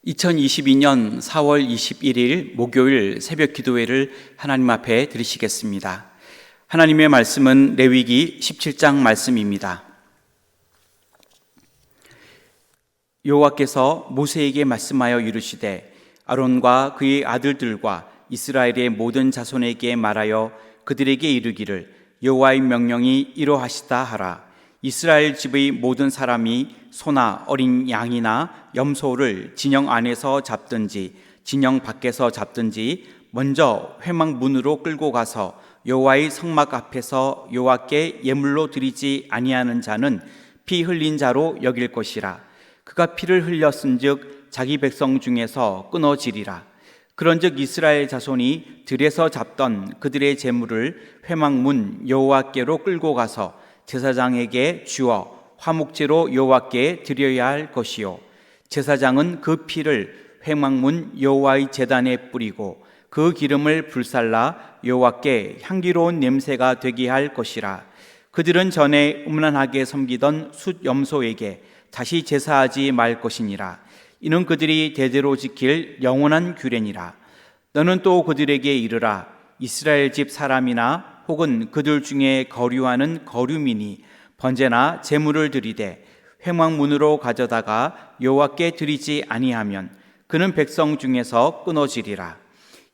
2022년 4월 21일 목요일 새벽 기도회를 하나님 앞에 드리시겠습니다. 하나님의 말씀은 레위기 17장 말씀입니다. 여호와께서 모세에게 말씀하여 이르시되 아론과 그의 아들들과 이스라엘의 모든 자손에게 말하여 그들에게 이르기를 여호와의 명령이 이러하시다 하라. 이스라엘 집의 모든 사람이 소나 어린 양이나 염소를 진영 안에서 잡든지 진영 밖에서 잡든지 먼저 회막 문으로 끌고 가서 여호와의 성막 앞에서 여호와께 예물로 드리지 아니하는 자는 피 흘린 자로 여길 것이라. 그가 피를 흘렸은즉 자기 백성 중에서 끊어지리라. 그런즉 이스라엘 자손이 들에서 잡던 그들의 제물을 회막 문 여호와께로 끌고 가서 제사장에게 주어 화목제로 여호와께 드려야 할 것이요, 제사장은 그 피를 회막문 여호와의 제단에 뿌리고 그 기름을 불살라 여호와께 향기로운 냄새가 되게 할 것이라. 그들은 전에 음란하게 섬기던 숫 염소에게 다시 제사하지 말 것이니라. 이는 그들이 대대로 지킬 영원한 규례니라. 너는 또 그들에게 이르라. 이스라엘 집 사람이나 혹은 그들 중에 거류하는 거류민이 번제나 제물을 드리되 회막문으로 가져다가 여호와께 드리지 아니하면 그는 백성 중에서 끊어지리라.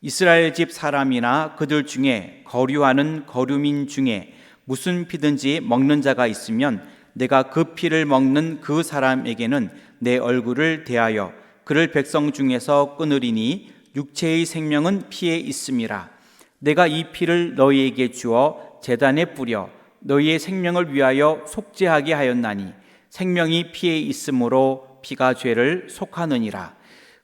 이스라엘 집 사람이나 그들 중에 거류하는 거류민 중에 무슨 피든지 먹는 자가 있으면 내가 그 피를 먹는 그 사람에게는 내 얼굴을 대하여 그를 백성 중에서 끊으리니 육체의 생명은 피에 있음이라. 내가 이 피를 너희에게 주어 제단에 뿌려 너희의 생명을 위하여 속죄하게 하였나니 생명이 피에 있으므로 피가 죄를 속하느니라.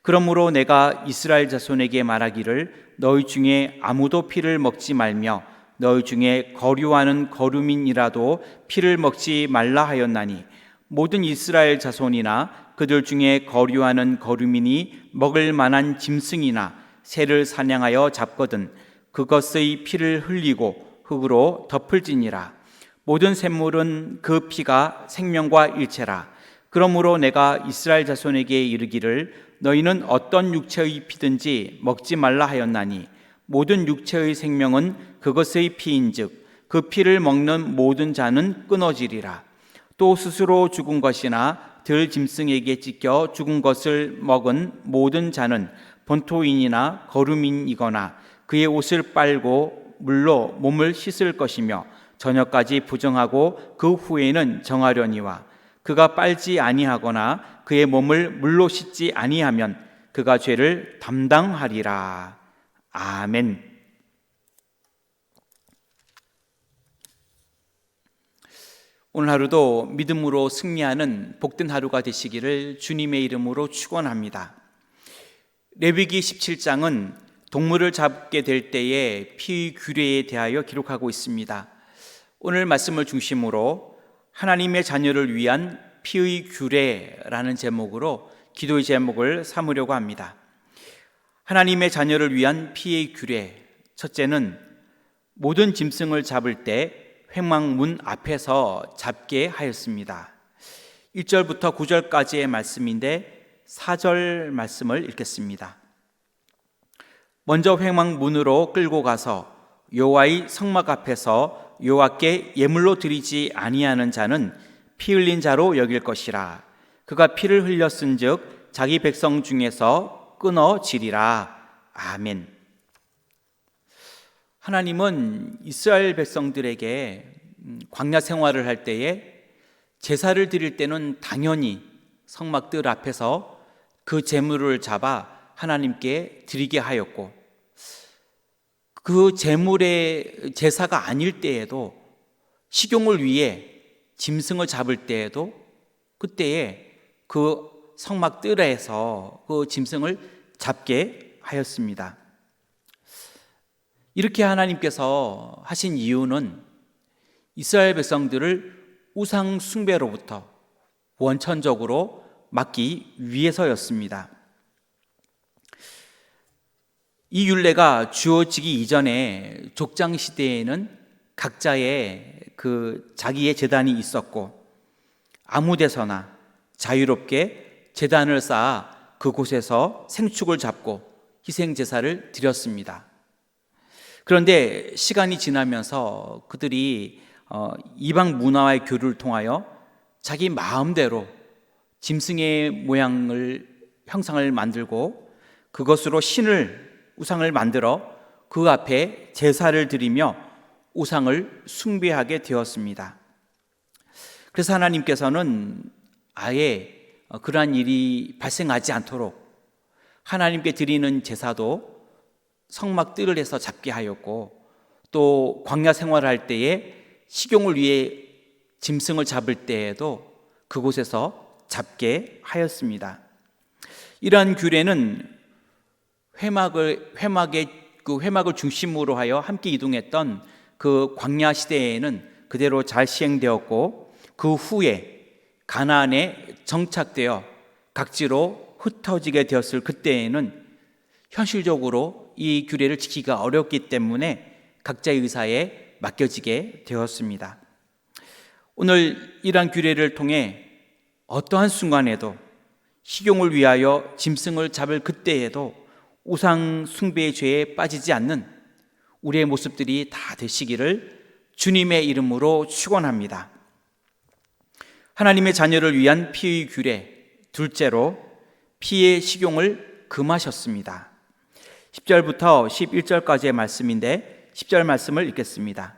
그러므로 내가 이스라엘 자손에게 말하기를 너희 중에 아무도 피를 먹지 말며 너희 중에 거류하는 거류민이라도 피를 먹지 말라 하였나니 모든 이스라엘 자손이나 그들 중에 거류하는 거류민이 먹을 만한 짐승이나 새를 사냥하여 잡거든 그것의 피를 흘리고 흙으로 덮을지니라. 모든 샘물은 그 피가 생명과 일체라. 그러므로 내가 이스라엘 자손에게 이르기를 너희는 어떤 육체의 피든지 먹지 말라 하였나니 모든 육체의 생명은 그것의 피인즉 그 피를 먹는 모든 자는 끊어지리라. 또 스스로 죽은 것이나 들 짐승에게 찢겨 죽은 것을 먹은 모든 자는 본토인이나 거류민이거나 그의 옷을 빨고 물로 몸을 씻을 것이며 저녁까지 부정하고 그 후에는 정하려니와 그가 빨지 아니하거나 그의 몸을 물로 씻지 아니하면 그가 죄를 담당하리라. 아멘. 오늘 하루도 믿음으로 승리하는 복된 하루가 되시기를 주님의 이름으로 축원합니다. 레위기 17장은 동물을 잡게 될 때의 피 규례에 대하여 기록하고 있습니다. 오늘 말씀을 중심으로 하나님의 자녀를 위한 피의 규례라는 제목으로 기도의 제목을 삼으려고 합니다. 하나님의 자녀를 위한 피의 규례, 첫째는 모든 짐승을 잡을 때 회막문 앞에서 잡게 하였습니다. 1절부터 9절까지의 말씀인데 4절 말씀을 읽겠습니다. 먼저 회막문으로 끌고 가서 여호와의 성막 앞에서 여호와께 예물로 드리지 아니하는 자는 피 흘린 자로 여길 것이라. 그가 피를 흘렸은즉 자기 백성 중에서 끊어지리라. 아멘. 하나님은 이스라엘 백성들에게 광야 생활을 할 때에 제사를 드릴 때는 당연히 성막들 앞에서 그 제물을 잡아 하나님께 드리게 하였고 그 제물의 제사가 아닐 때에도 식용을 위해 짐승을 잡을 때에도 그때에 그 성막 뜰에서 그 짐승을 잡게 하였습니다. 이렇게 하나님께서 하신 이유는 이스라엘 백성들을 우상 숭배로부터 원천적으로 막기 위해서였습니다. 이 율례가 주어지기 이전에 족장 시대에는 각자의 자기의 제단이 있었고 아무 데서나 자유롭게 제단을 쌓아 그곳에서 생축을 잡고 희생제사를 드렸습니다. 그런데 시간이 지나면서 그들이 이방 문화와의 교류를 통하여 자기 마음대로 짐승의 형상을 만들고 그것으로 우상을 만들어 그 앞에 제사를 드리며 우상을 숭배하게 되었습니다. 그래서 하나님께서는 아예 그러한 일이 발생하지 않도록 하나님께 드리는 제사도 성막 뜰을 해서 잡게 하였고, 또 광야 생활을 할 때에 식용을 위해 짐승을 잡을 때에도 그곳에서 잡게 하였습니다. 이러한 규례는 회막을 중심으로 하여 함께 이동했던 그 광야 시대에는 그대로 잘 시행되었고, 그 후에 가나안에 정착되어 각지로 흩어지게 되었을 그때에는 현실적으로 이 규례를 지키기가 어렵기 때문에 각자의 의사에 맡겨지게 되었습니다. 오늘 이러한 규례를 통해 어떠한 순간에도 식용을 위하여 짐승을 잡을 그때에도 우상 숭배의 죄에 빠지지 않는 우리의 모습들이 다 되시기를 주님의 이름으로 축원합니다. 하나님의 자녀를 위한 피의 규례, 둘째로 피의 식용을 금하셨습니다. 10절부터 11절까지의 말씀인데 10절 말씀을 읽겠습니다.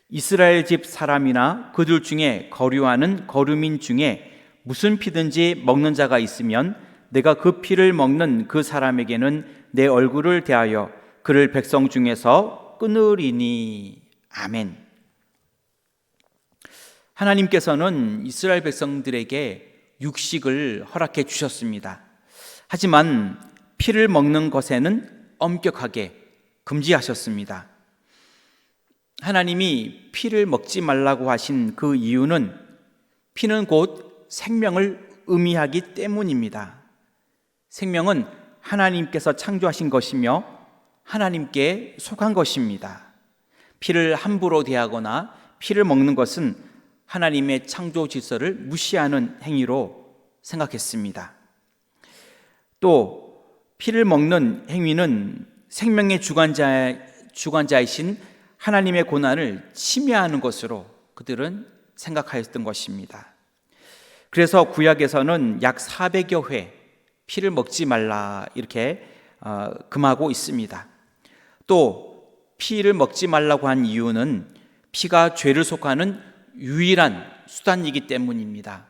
이스라엘 집 사람이나 그들 중에 거류하는 거류민 중에 무슨 피든지 먹는 자가 있으면 내가 그 피를 먹는 그 사람에게는 내 얼굴을 대하여 그를 백성 중에서 끊으리니. 아멘. 하나님께서는 이스라엘 백성들에게 육식을 허락해 주셨습니다. 하지만 피를 먹는 것에는 엄격하게 금지하셨습니다. 하나님이 피를 먹지 말라고 하신 그 이유는 피는 곧 생명을 의미하기 때문입니다. 생명은 하나님께서 창조하신 것이며 하나님께 속한 것입니다. 피를 함부로 대하거나 피를 먹는 것은 하나님의 창조 질서를 무시하는 행위로 생각했습니다. 또 피를 먹는 행위는 생명의 주관자이신 하나님의 고난을 침해하는 것으로 그들은 생각하였던 것입니다. 그래서 구약에서는 약 400여 회 피를 먹지 말라 이렇게 금하고 있습니다. 또 피를 먹지 말라고 한 이유는 피가 죄를 속하는 유일한 수단이기 때문입니다.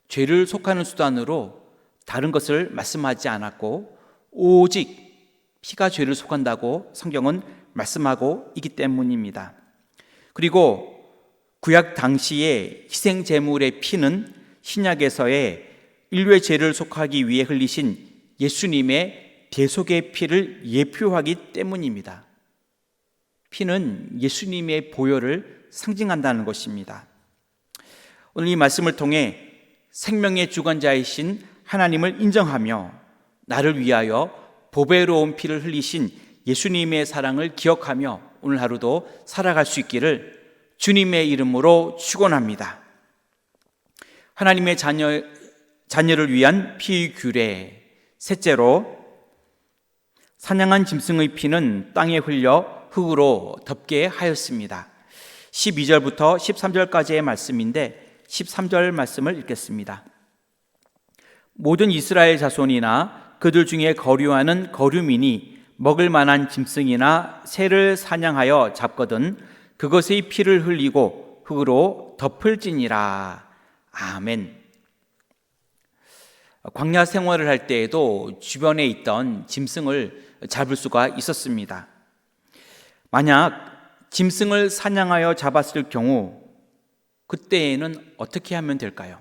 죄를 속하는 수단으로 다른 것을 말씀하지 않았고 오직 피가 죄를 속한다고 성경은 말씀하고 있기 때문입니다. 그리고 구약 당시의 희생 제물의 피는 신약에서의 인류의 죄를 속하기 위해 흘리신 예수님의 대속의 피를 예표하기 때문입니다. 피는 예수님의 보혈을 상징한다는 것입니다. 오늘 이 말씀을 통해 생명의 주관자이신 하나님을 인정하며 나를 위하여 보배로운 피를 흘리신 예수님의 사랑을 기억하며 오늘 하루도 살아갈 수 있기를 주님의 이름으로 축원합니다. 하나님의 자녀를 위한 피 규례. 셋째로 사냥한 짐승의 피는 땅에 흘려 흙으로 덮게 하였습니다. 12절부터 13절까지의 말씀인데 13절 말씀을 읽겠습니다. 모든 이스라엘 자손이나 그들 중에 거류하는 거류민이 먹을 만한 짐승이나 새를 사냥하여 잡거든 그것의 피를 흘리고 흙으로 덮을지니라. 아멘. 광야 생활을 할 때에도 주변에 있던 짐승을 잡을 수가 있었습니다. 만약 짐승을 사냥하여 잡았을 경우 그때에는 어떻게 하면 될까요?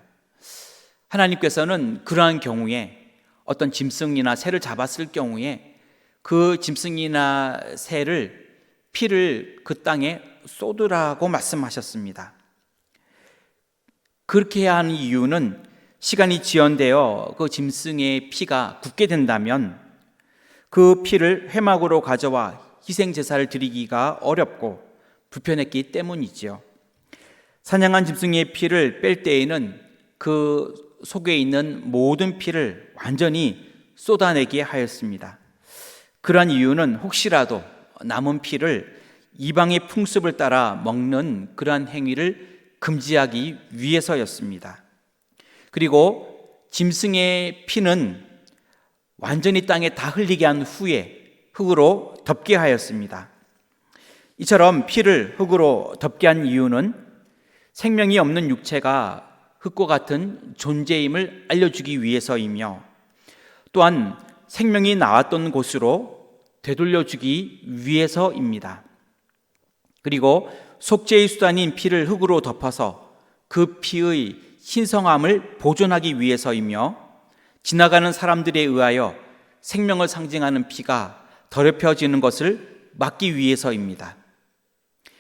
하나님께서는 그러한 경우에 어떤 짐승이나 새를 잡았을 경우에 그 짐승이나 새를 피를 그 땅에 쏟으라고 말씀하셨습니다. 그렇게 한 이유는 시간이 지연되어 그 짐승의 피가 굳게 된다면 그 피를 회막으로 가져와 희생제사를 드리기가 어렵고 불편했기 때문이지요. 사냥한 짐승의 피를 뺄 때에는 그 속에 있는 모든 피를 완전히 쏟아내게 하였습니다. 그러한 이유는 혹시라도 남은 피를 이방의 풍습을 따라 먹는 그러한 행위를 금지하기 위해서였습니다. 그리고 짐승의 피는 완전히 땅에 다 흘리게 한 후에 흙으로 덮게 하였습니다. 이처럼 피를 흙으로 덮게 한 이유는 생명이 없는 육체가 흙과 같은 존재임을 알려주기 위해서이며, 또한 생명이 나왔던 곳으로 되돌려주기 위해서입니다. 그리고 속죄의 수단인 피를 흙으로 덮어서 그 피의 신성함을 보존하기 위해서이며, 지나가는 사람들에 의하여 생명을 상징하는 피가 더럽혀지는 것을 막기 위해서입니다.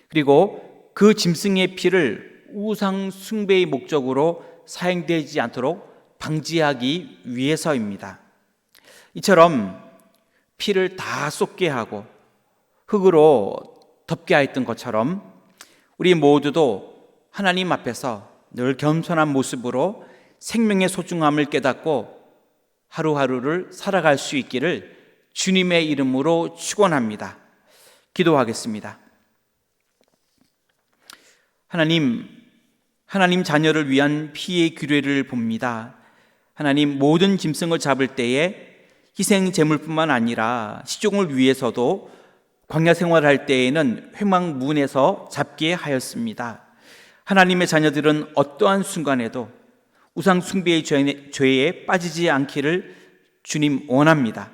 그리고 그 짐승의 피를 우상 숭배의 목적으로 사용되지 않도록 방지하기 위해서입니다. 이처럼 피를 다 쏟게 하고 흙으로 덮게 하였던 것처럼 우리 모두도 하나님 앞에서 늘 겸손한 모습으로 생명의 소중함을 깨닫고 하루하루를 살아갈 수 있기를 주님의 이름으로 축원합니다. 기도하겠습니다. 하나님 자녀를 위한 피의 규례를 봅니다. 하나님, 모든 짐승을 잡을 때에 희생 제물뿐만 아니라 식종을 위해서도 광야 생활할 때에는 회막문에서 잡게 하였습니다. 하나님의 자녀들은 어떠한 순간에도 우상 숭배의 죄에 빠지지 않기를 주님 원합니다.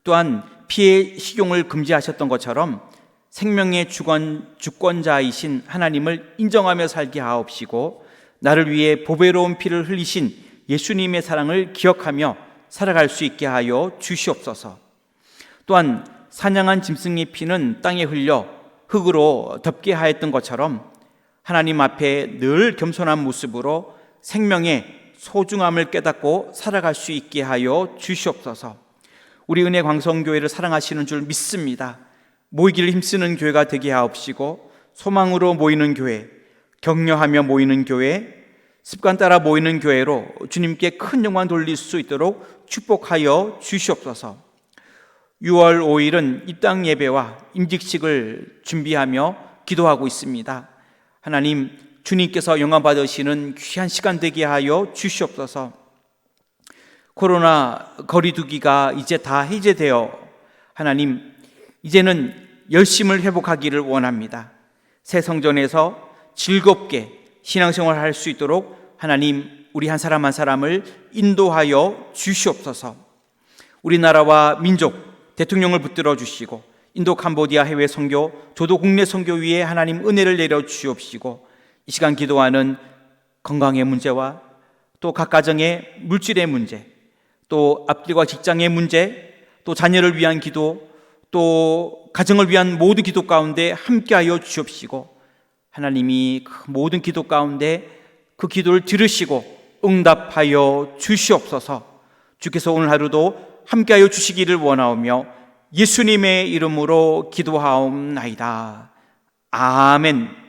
또한 피의 식용을 금지하셨던 것처럼 생명의 주권자이신 하나님을 인정하며 살게 하옵시고, 나를 위해 보배로운 피를 흘리신 예수님의 사랑을 기억하며 살아갈 수 있게 하여 주시옵소서. 또한 사냥한 짐승의 피는 땅에 흘려 흙으로 덮게 하였던 것처럼 하나님 앞에 늘 겸손한 모습으로 생명의 소중함을 깨닫고 살아갈 수 있게 하여 주시옵소서. 우리 은혜 광성교회를 사랑하시는 줄 믿습니다. 모이기를 힘쓰는 교회가 되게 하옵시고, 소망으로 모이는 교회, 격려하며 모이는 교회, 습관 따라 모이는 교회로 주님께 큰 영광 돌릴 수 있도록 축복하여 주시옵소서. 6월 5일은 입당 예배와 임직식을 준비하며 기도하고 있습니다. 하나님, 주님께서 영광 받으시는 귀한 시간 되게 하여 주시옵소서. 코로나 거리두기가 이제 다 해제되어 하나님, 이제는 열심을 회복하기를 원합니다. 새 성전에서 즐겁게 신앙생활을 할 수 있도록 하나님, 우리 한 사람 한 사람을 인도하여 주시옵소서. 우리나라와 민족, 대통령을 붙들어 주시고, 인도 캄보디아 해외 선교, 조도 국내 선교 위에 하나님 은혜를 내려 주옵시고, 이 시간 기도하는 건강의 문제와 또 각 가정의 물질의 문제, 또 앞길과 직장의 문제, 또 자녀를 위한 기도, 또 가정을 위한 모든 기도 가운데 함께하여 주옵시고, 하나님이 그 모든 기도 가운데 그 기도를 들으시고 응답하여 주시옵소서. 주께서 오늘 하루도 함께하여 주시기를 원하오며 예수님의 이름으로 기도하옵나이다. 아멘.